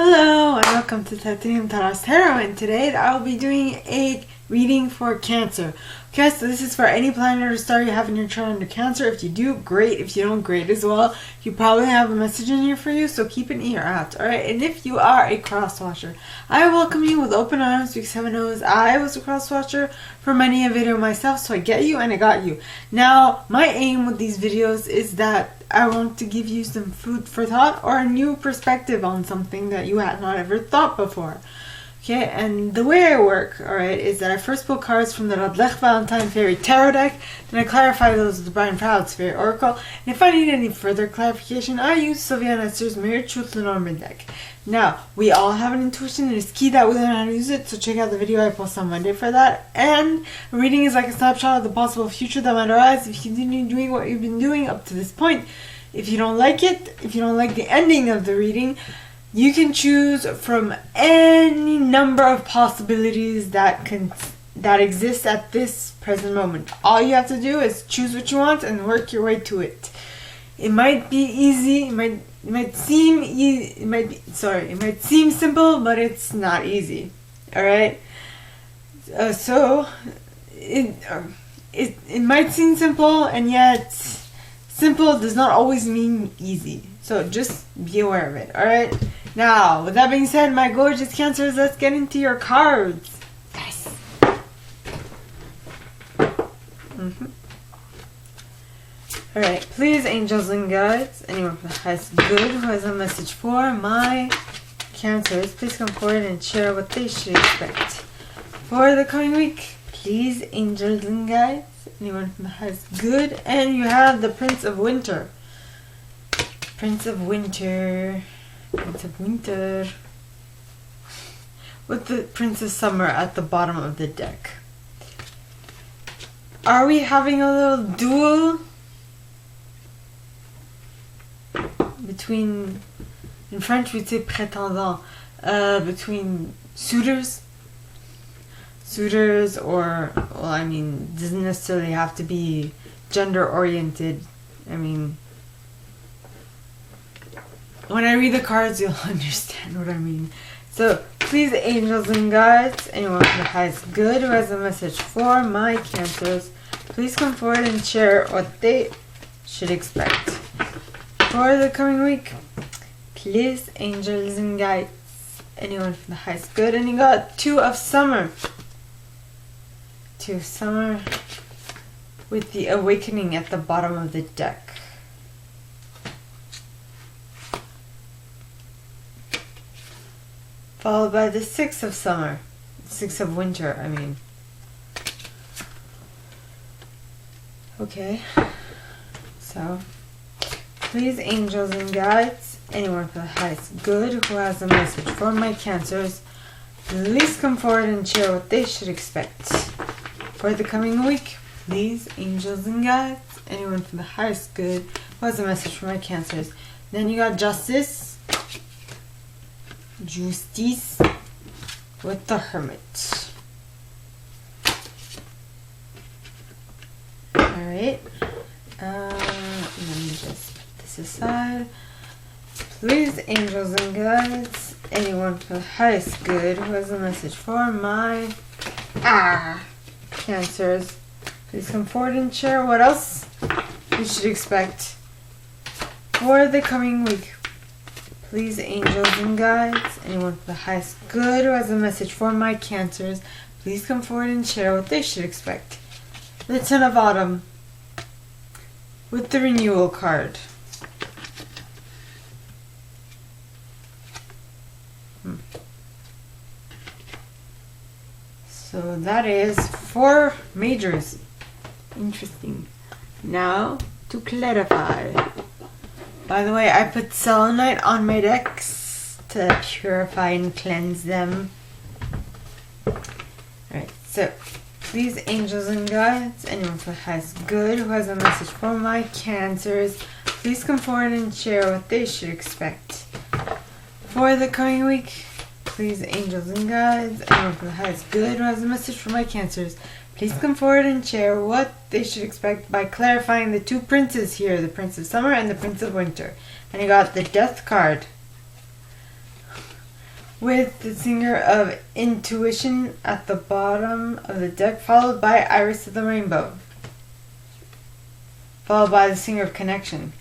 Hello and welcome to Titanium Taras Tarot, and today I'll be doing a reading for Cancer. Okay, so this is for any planet or star you have in your chart under Cancer. If you do, great. If you don't, great as well. You probably have a message in here for you, so keep an ear out. Alright, and if you are a cross-watcher, I welcome you with open arms because heaven knows I was a cross-watcher for many a video myself, so I get you and I got you. Now, my aim with these videos is that I want to give you some food for thought or a new perspective on something that you had not ever thought before. Okay, and the way I work, alright, is that I first pull cards from the Radlech Valentine Fairy Tarot deck, then I clarify those with the Brian Proud's Fairy Oracle, and if I need any further clarification, I use Sylvia Nestor's Mirror Truth Lenormand deck. Now, we all have an intuition, and it's key that we learn how to use it, so check out the video I post on Monday for that. And a reading is like a snapshot of the possible future that might arise if you continue doing what you've been doing up to this point. If you don't like it, if you don't like the ending of the reading, you can choose from any number of possibilities that exist at this present moment. All you have to do is choose what you want and work your way to it. It might be easy, it might seem simple, but it's not easy. All right. So it might seem simple, and yet simple does not always mean easy. So just be aware of it. All right. Now, with that being said, my gorgeous Cancers, let's get into your cards. Yes. Alright, please, angels and guides, anyone who has good, who has a message for my Cancers, please come forward and share what they should expect for the coming week. Please, angels and guides, anyone who has good, and you have the Prince of Winter. Prince of Winter. Prince of Winter with the Prince of Summer at the bottom of the deck. Are we having a little duel between, in French we'd say prétendant, between suitors, or, well, I mean, doesn't necessarily have to be gender oriented. I mean, when I read the cards, you'll understand what I mean. So, please, angels and guides, anyone who has good, who has a message for my Cancers, please come forward and share what they should expect for the coming week. Please, angels and guides, anyone who has good, and you got Two of Summer. Two of Summer with the Awakening at the bottom of the deck. Followed by the Six of Summer. Six of Winter, I mean. Okay. So, please, angels and guides, anyone who has good, who has a message for my Cancers, please come forward and share what they should expect for the coming week. Please, angels and guides, anyone from the highest good, who has a message for my Cancers. Then you got Justice with the Hermit. Alright. Let me just put this aside. Please, angels and guides, anyone for the highest good, who has a message for my Cancers, please come forward and share what else you should expect for the coming week. Please, angels and guides, anyone for the highest good, who has a message for my Cancers, please come forward and share what they should expect. The Ten of Autumn with the Renewal card. So that is 4 majors. Interesting. Now, to clarify. By the way, I put selenite on my decks to purify and cleanse them. Alright, so please, angels and guides, anyone who has good, who has a message for my Cancers, please come forward and share what they should expect for the coming week. Please, angels and guides, anyone who has good, who has a message for my Cancers, please come forward and share what they should expect by clarifying the 2 princes here, the Prince of Summer and the Prince of Winter. And you got the Death card. with the singer of Intuition at the bottom of the deck, followed by Iris of the Rainbow, followed by the singer of Connection,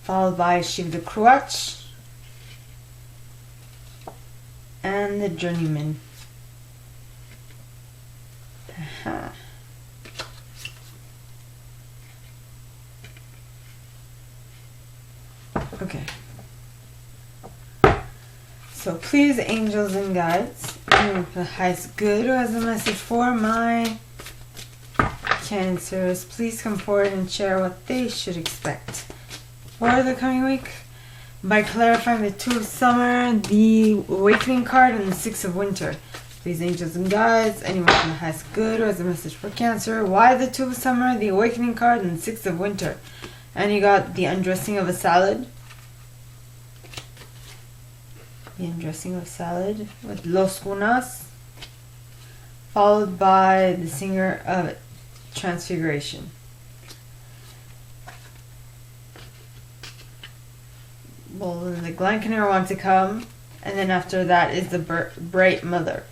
followed by Shiv the Cruach, and the Journeyman. Okay. So please, angels and guides, anyone for the highest good who has a message for my Cancers, please come forward and share what they should expect for the coming week by clarifying the Two of Summer, the Awakening card, and the Six of Winter. Please, angels and guides, anyone from the highest good who has a message for Cancer, why the Two of Summer, the Awakening card, and the Six of Winter. And you got the undressing of a salad. The undressing of a salad with Los Cunas, followed by the singer of Transfiguration. Well, the Glencaner want to come, and then after that is the Bright Mother.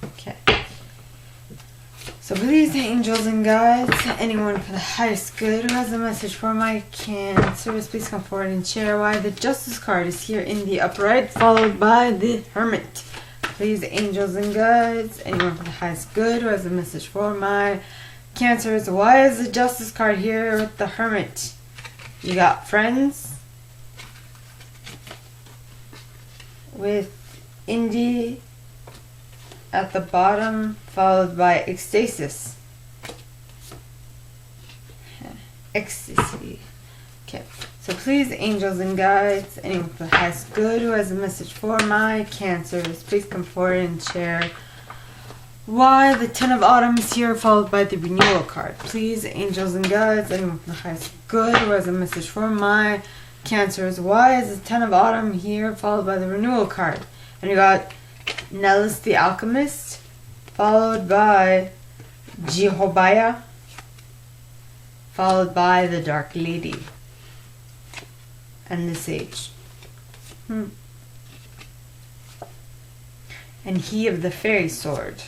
Okay. So please, angels and guides, anyone for the highest good who has a message for my Cancers, please come forward and share why the Justice card is here in the upright, followed by the Hermit. Please, angels and guides, anyone for the highest good who has a message for my Cancers, why is the Justice card here with the Hermit? You got Friends with Indy at the bottom, followed by Ecstasis. Ecstasy. Okay. So please, angels and guides, anyone for the highest good who has a message for my Cancers, please come forward and share why the Ten of Autumn is here, followed by the Renewal card. Please, angels and guides, anyone for the highest good who has a message for my Cancers, why is the Ten of Autumn here, followed by the Renewal card? And you got Nellis the Alchemist, followed by Jehobiah, followed by the Dark Lady, and the Sage. And he of the Fairy Sword.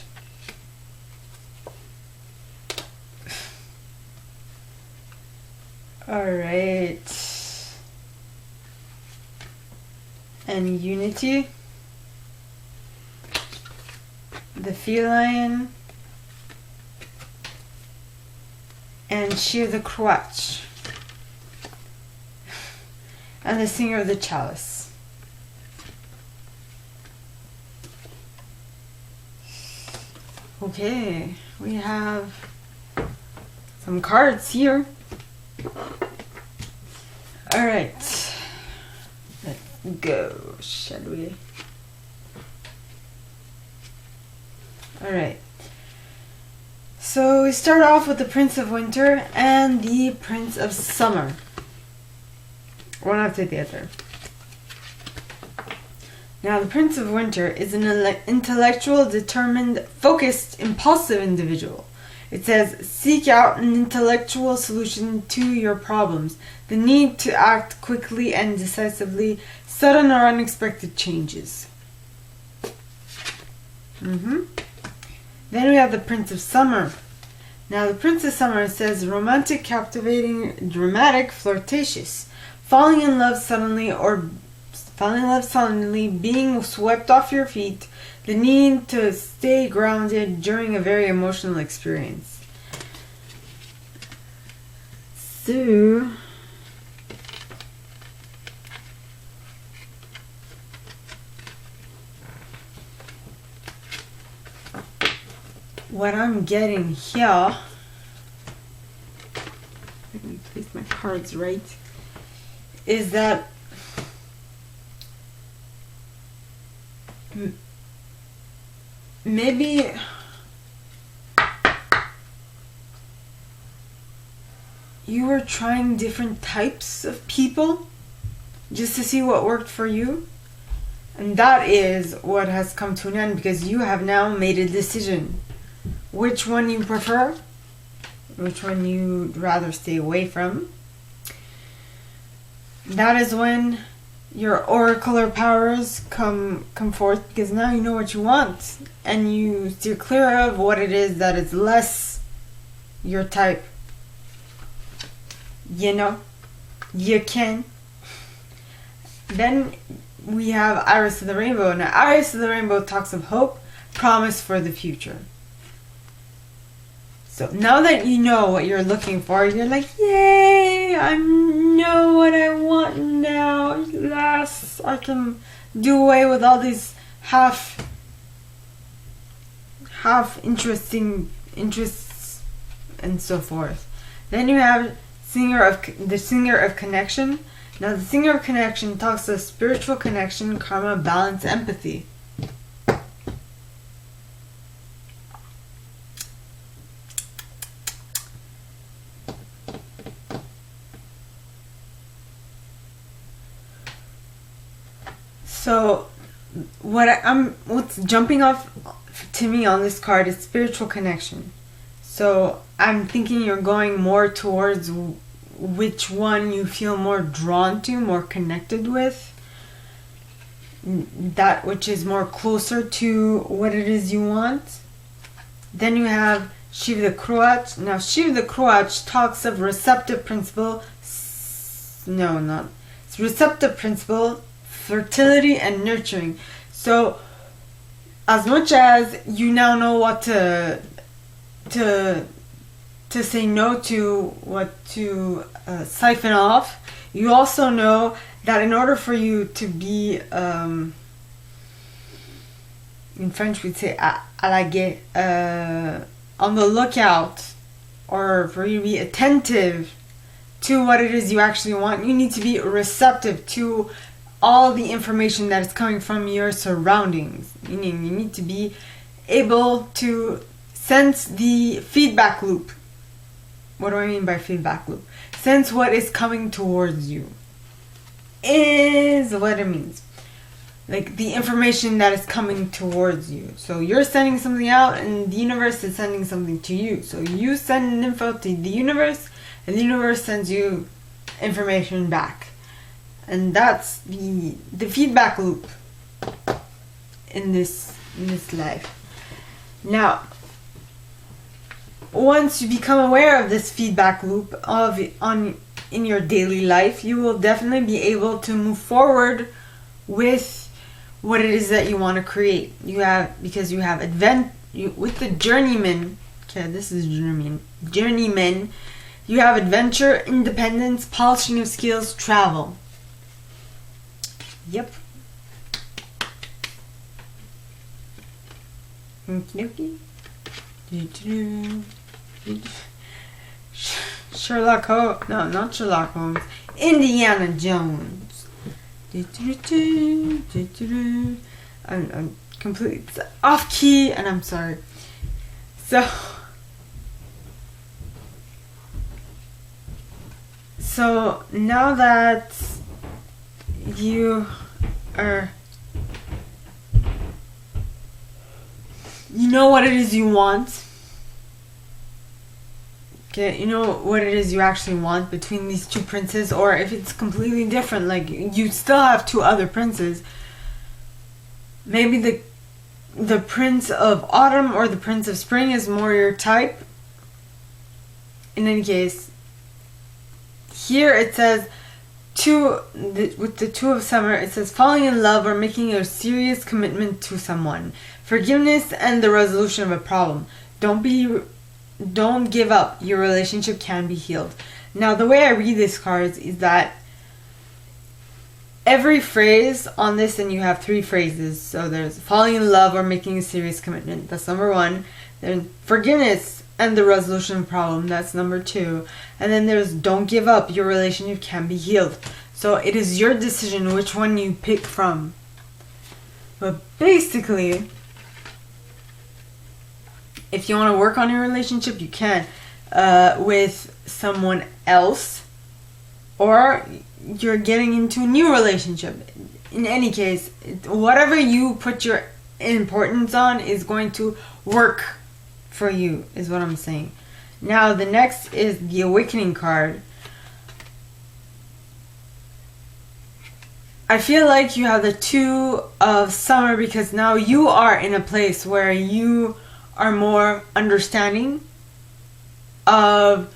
Alright. And Unity. The Feline. And Shiv the Cruach. And the Singer of the Chalice. Okay, we have some cards here. Alright, let's go, shall we? Alright, so we start off with the Prince of Winter and the Prince of Summer. One after the other. Now, the Prince of Winter is an intellectual, determined, focused, impulsive individual. It says, seek out an intellectual solution to your problems. The need to act quickly and decisively, sudden or unexpected changes. Then we have the Prince of Summer. Now, the Prince of Summer says, romantic, captivating, dramatic, flirtatious, falling in love suddenly, being swept off your feet, the need to stay grounded during a very emotional experience. So, what I'm getting here, let me place my cards right, is that maybe you were trying different types of people just to see what worked for you, and that is what has come to an end because you have now made a decision which one you prefer, which one you'd rather stay away from. That is when your oracular powers come forth, because now you know what you want and you steer clear of what it is that is less your type. You know, you can. Then we have Iris of the Rainbow. Now, Iris of the Rainbow talks of hope, promise for the future. So now that you know what you're looking for, you're like, yay, I know what I want now. Yes, I can do away with all these half interesting interests and so forth. Then you have the Singer of Connection. Now the Singer of Connection talks of spiritual connection, karma, balance, empathy. So what's jumping off to me on this card is spiritual connection. So I'm thinking you're going more towards which one you feel more drawn to, more connected with. That which is more closer to what it is you want. Then you have Shiva the Kruach. Now Shiva the Kruach talks of receptive principle. No, not. It's receptive principle, fertility and nurturing. So as much as you now know what to say no to, what to siphon off, you also know that in order for you to be, in French we'd say à la guet, on the lookout, or for you to be attentive to what it is you actually want, you need to be receptive to all the information that is coming from your surroundings. Meaning you need to be able to sense the feedback loop. What do I mean by feedback loop? Sense what is coming towards you is what it means. Like the information that is coming towards you. So you're sending something out and the universe is sending something to you. So you send info to the universe and the universe sends you information back. And that's the feedback loop in this life. Now, once you become aware of this feedback loop in your daily life, you will definitely be able to move forward with what it is that you want to create. Because you have with the journeyman. Okay, this is journeyman. You have adventure, independence, polishing of skills, travel. Yep. Sherlock Holmes. No, not Sherlock Holmes. Indiana Jones. I'm completely off key and I'm sorry. So now that you know what it is you want. Okay, you know what it is you actually want between these two princes, or if it's completely different, like you still have two other princes. Maybe the Prince of Autumn or the Prince of Spring is more your type. In any case, here it says with the Two of Summer, it says falling in love or making a serious commitment to someone, forgiveness and the resolution of a problem. Don't give up. Your relationship can be healed. Now, the way I read these cards is that every phrase on this, and you have three phrases. So there's falling in love or making a serious commitment. That's number one. Then forgiveness and the resolution of a problem. That's number two. And then there's don't give up. Your relationship can be healed. So it is your decision which one you pick from. But basically, if you want to work on your relationship, you can with someone else, or you're getting into a new relationship. In any case, whatever you put your importance on is going to work for you, is what I'm saying. Now the next is the Awakening card. I feel like you have the Two of Summer because now you are in a place where you are more understanding of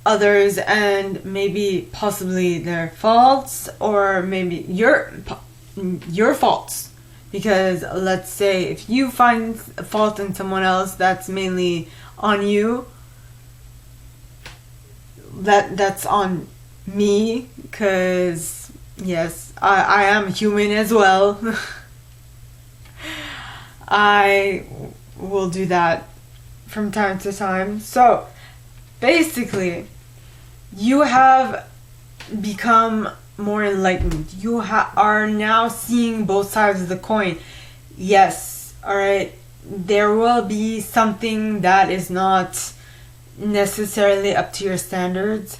others and maybe possibly their faults, or maybe your faults. Because let's say if you find a fault in someone else, that's mainly on you. That's on me, because yes, I am human as well. I will do that from time to time. So basically, you have become more enlightened. You are now seeing both sides of the coin. Yes, alright, there will be something that is not necessarily up to your standards.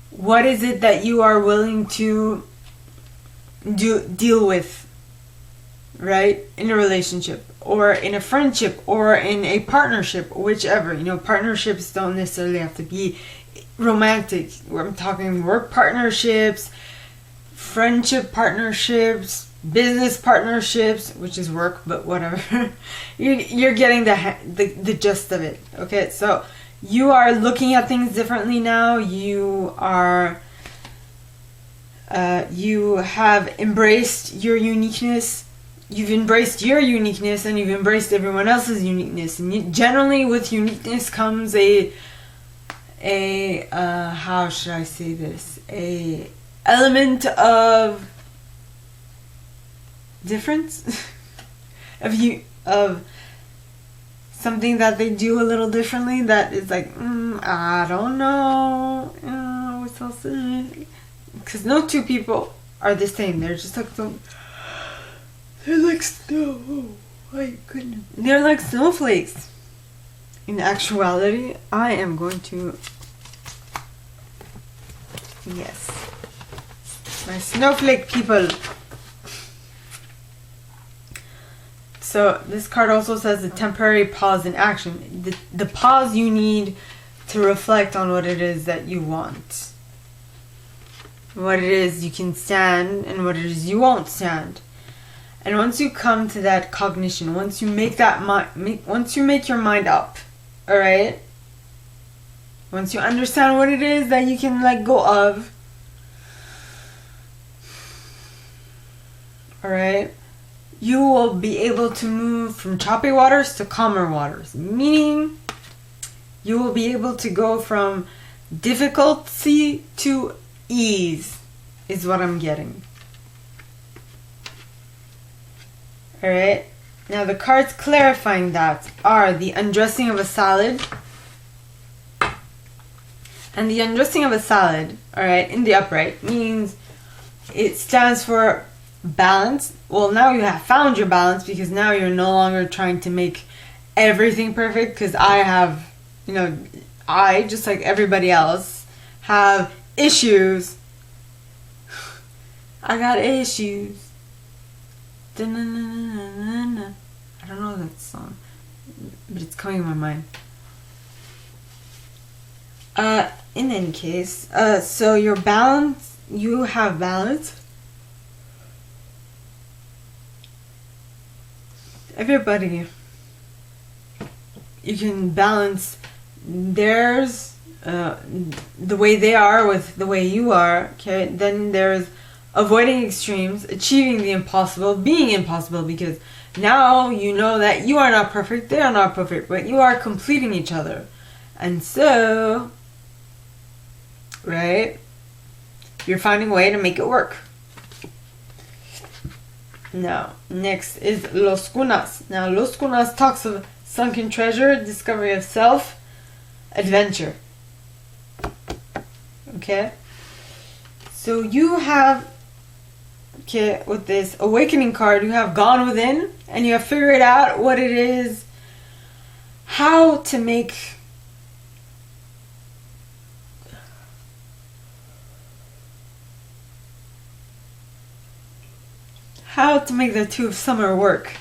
What is it that you are willing to deal with, right, in a relationship or in a friendship or in a partnership, whichever. Partnerships don't necessarily have to be romantic. I'm talking work partnerships, friendship partnerships, business partnerships, which is work, but whatever. You're getting the gist of it. Okay, so you are looking at things differently now. You have embraced your uniqueness. You've embraced your uniqueness, and you've embraced everyone else's uniqueness. And generally, with uniqueness comes a how should I say this? A element of difference of something that they do a little differently. That is like, I don't know. What's else? Because no two people are the same. They're just like they're like snow. Oh my goodness. They're like snowflakes. In actuality, I am going to... Yes. My snowflake people. So this card also says a temporary pause in action. The pause you need to reflect on what it is that you want. What it is you can stand and what it is you won't stand. And once you come to that cognition, once you make your mind up, all right? Once you understand what it is that you can let go of, all right? You will be able to move from choppy waters to calmer waters. Meaning, you will be able to go from difficulty to ease, is what I'm getting. Alright, now the cards clarifying that are the undressing of a salad. And the undressing of a salad, alright, in the upright, means it stands for balance. Well, now you have found your balance, because now you're no longer trying to make everything perfect. Because I, just like everybody else, have issues. I got issues. I don't know that song, but it's coming in my mind. In any case, so your balance, you have balance. Everybody, you can balance theirs, the way they are with the way you are. Okay, then there's avoiding extremes, achieving the impossible, being impossible, because now you know that you are not perfect, they are not perfect, but you are completing each other. And so, right, you're finding a way to make it work. Now, next is Los Cunas. Now, Los Cunas talks of sunken treasure, discovery of self, adventure. Okay? So you have, with this Awakening card, you have gone within and you have figured out what it is, how to make the Two of Summer work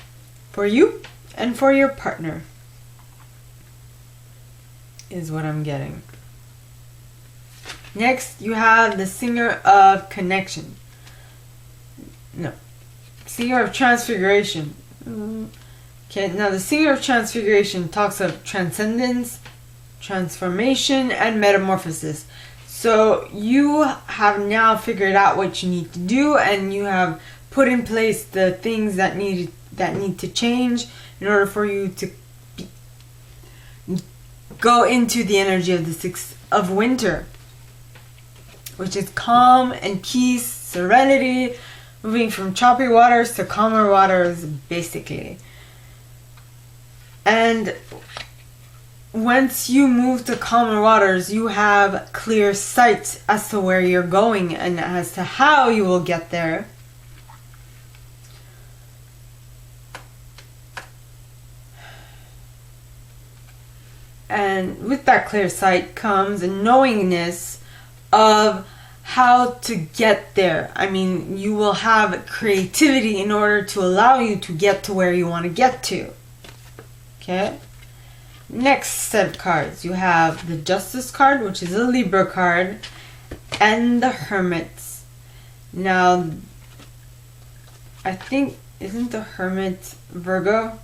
for you and for your partner. is what I'm getting. Next, you have the singer of connection. No. Singer of transfiguration. Okay, now the singer of transfiguration talks of transcendence, transformation, and metamorphosis. So you have now figured out what you need to do, and you have put in place the things that need to change in order for you to go into the energy of the 6 of winter, which is calm and peace, serenity, moving from choppy waters to calmer waters, basically. And once you move to calmer waters, you have clear sight as to where you're going and as to how you will get there. And with that clear sight comes a knowingness of how to get there. I mean, you will have creativity in order to allow you to get to where you want to get to. Okay? Next set of cards, you have the Justice card, which is a Libra card, and the Hermit. Now, I think, isn't the Hermit Virgo?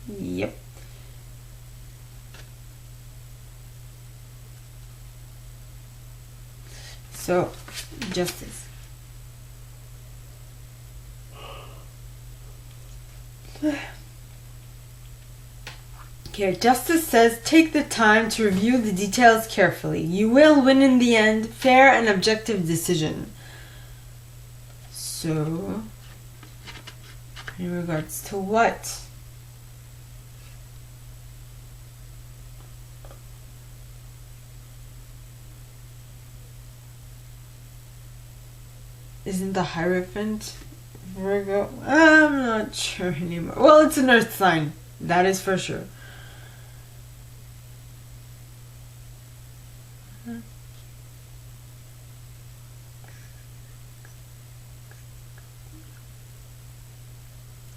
Yep. So, Justice. Okay, Justice says, take the time to review the details carefully. You will win in the end. Fair and objective decision. So, in regards to what? Isn't the Hierophant Virgo? I'm not sure anymore. Well, it's an earth sign. That is for sure.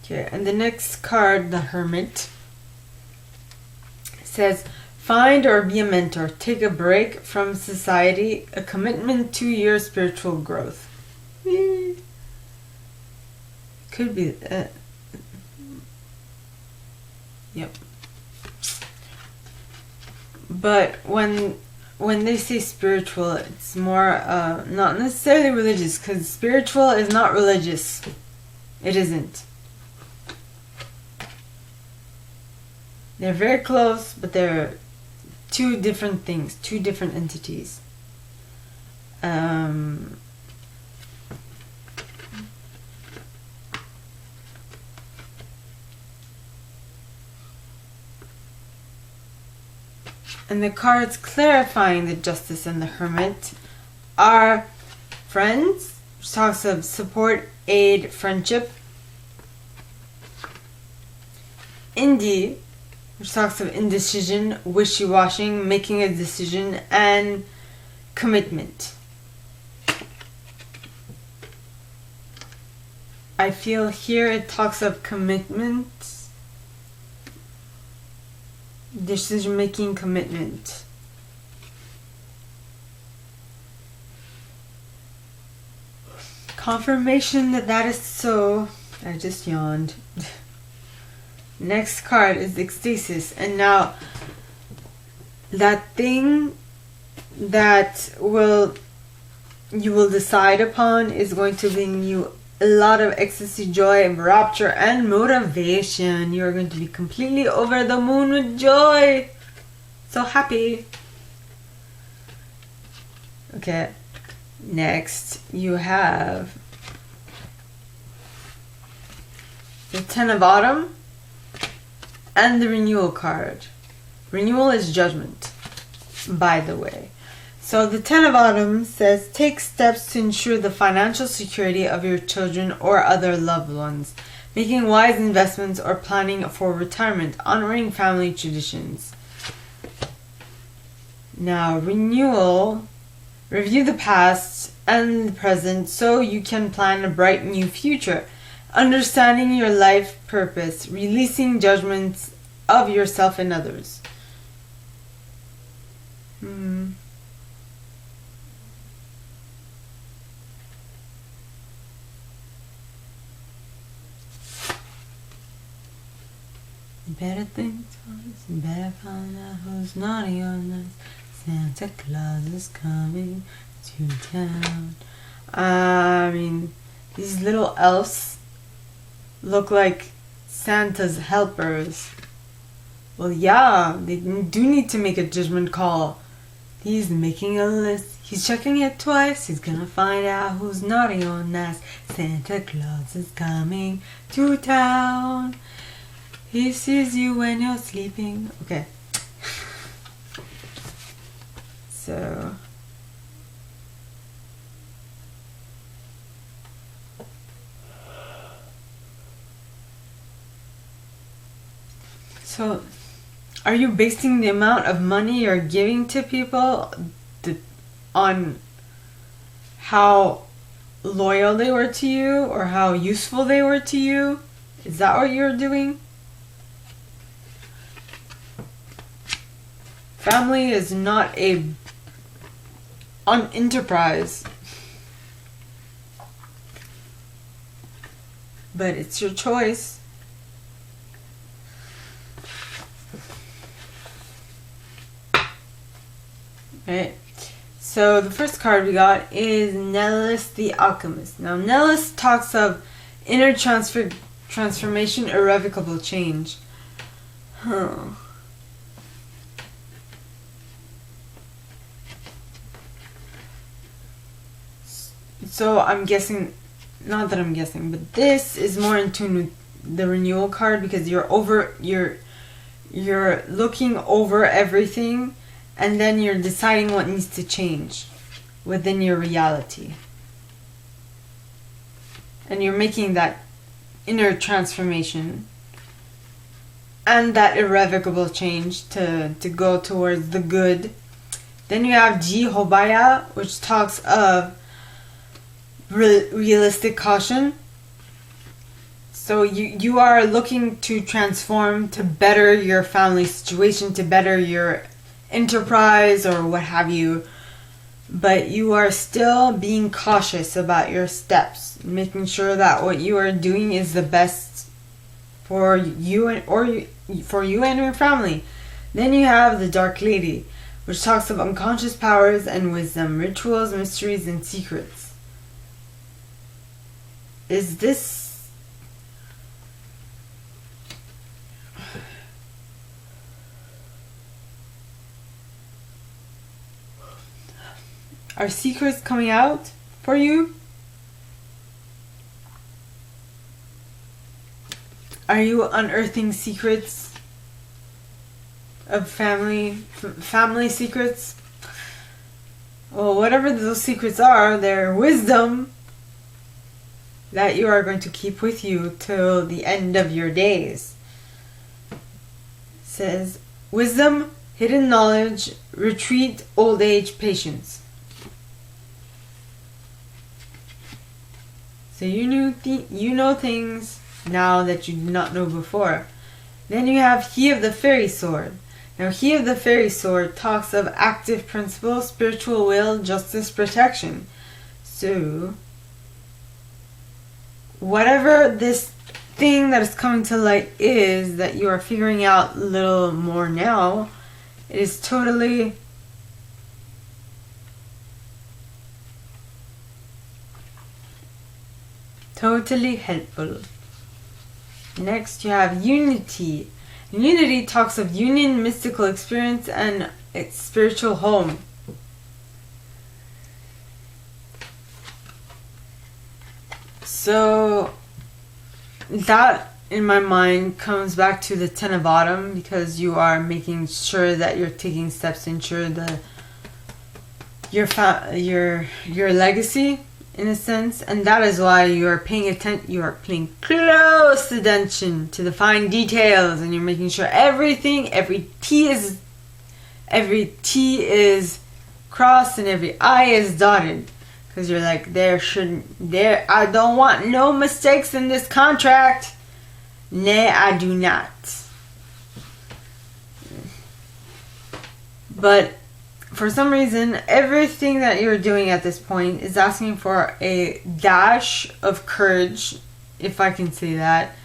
Okay, and the next card, the Hermit, says, find or be a mentor. Take a break from society. A commitment to your spiritual growth. Could be yep. But when they say spiritual, it's more not necessarily religious, because spiritual is not religious. It isn't. They're very close, but they're two different things, two different entities. And the cards clarifying the Justice and the Hermit are Friends, which talks of support, aid, friendship. Indie, which talks of indecision, wishy-washing, making a decision, and commitment. I feel here it talks of commitment. Decision-making, commitment. Confirmation that that is so. I just yawned. Next card is ecstasis. And now, that thing that you will decide upon is going to bring you a lot of ecstasy, joy, rapture, and motivation. You're going to be completely over the moon with joy. So happy. Okay. Next, you have the Ten of Autumn and the Renewal card. Renewal is judgment, by the way. So the Ten of Autumn says, take steps to ensure the financial security of your children or other loved ones, making wise investments or planning for retirement, honoring family traditions. Now, Renewal, review the past and the present so you can plan a bright new future. understanding your life purpose, releasing judgments of yourself and others. Better think twice, better find out who's naughty or nice. Santa Claus is coming to town. I mean, these little elves look like Santa's helpers. Well, yeah, they do need to make a judgment call. He's making a list. He's checking it twice. He's gonna find out who's naughty or nice. Santa Claus is coming to town. He sees you when you're sleeping. Okay. So are you basing the amount of money you're giving to people on how loyal they were to you or how useful they were to you? Is that what you're doing? Family is not an enterprise, but it's your choice. Right. So the first card we got is Nellis the Alchemist. Now Nellis talks of inner transformation, irrevocable change. So I'm guessing, not that I'm guessing, but this is more in tune with the renewal card, because you're looking over everything and then you're deciding what needs to change within your reality. And you're making that inner transformation and that irrevocable change to go towards the good. Then you have Jehovah, which talks of realistic caution. So you are looking to transform, to better your family situation, to better your enterprise or what have you, but you are still being cautious about your steps, making sure that what you are doing is the best for you and your family. Then you have the Dark Lady, which talks of unconscious powers and wisdom, rituals, mysteries, and secrets. Is this... Are secrets coming out for you? Are you unearthing secrets of family secrets? Well, whatever those secrets are, they're wisdom that you are going to keep with you till the end of your days. It says, wisdom, hidden knowledge, retreat, old age, patience. So you know things now that you did not know before. Then you have He of the Fairy Sword. Now He of the Fairy Sword talks of active principle, spiritual will, justice, protection. So whatever this thing that is coming to light is that you are figuring out a little more now, it is totally helpful. Next you have Unity. Unity talks of union, mystical experience, and its spiritual home. So that in my mind comes back to the Ten of Autumn, because you are making sure that you're taking steps to ensure your legacy, in a sense, and that is why you are paying close attention to the fine details, and you're making sure every T is crossed and every I is dotted, Because you're like, I don't want no mistakes in this contract. Nay, I do not. But for some reason, everything that you're doing at this point is asking for a dash of courage, if I can say that.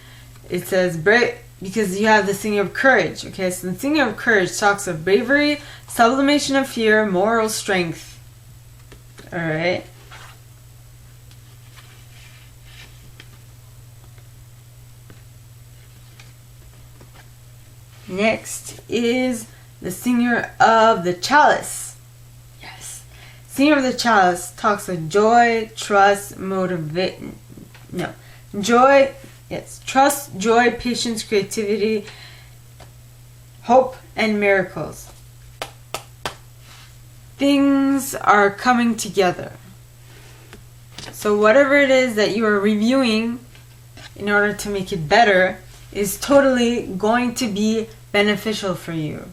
It says, because you have the singer of courage. Okay, so the singer of courage talks of bravery, sublimation of fear, moral strength. Alright. Next is the singer of the chalice. Yes. Singer of the chalice talks of joy, trust, joy, yes, trust, joy, patience, creativity, hope, and miracles. Things are coming together. So whatever it is that you are reviewing in order to make it better is totally going to be beneficial for you,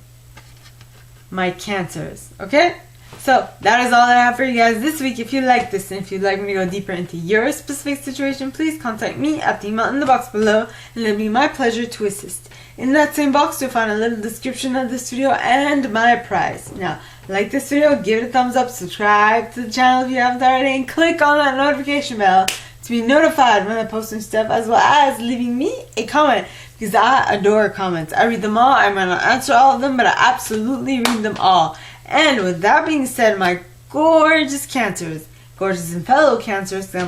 my Cancers. Okay? So that is all that I have for you guys this week. If you like this and if you'd like me to go deeper into your specific situation, please contact me at the email in the box below, and it'll be my pleasure to assist. In that same box, you'll find a little description of this video and my price. Now, like this video, give it a thumbs up, subscribe to the channel if you haven't already, and click on that notification bell to be notified when I post new stuff, as well as leaving me a comment, because I adore comments. I read them all. I might not answer all of them, but I absolutely read them all. And with that being said, my gorgeous Cancers, gorgeous and fellow Cancers, because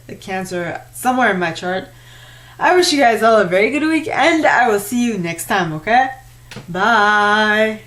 I'm a Cancer somewhere in my chart, I wish you guys all a very good week, and I will see you next time, okay? Bye!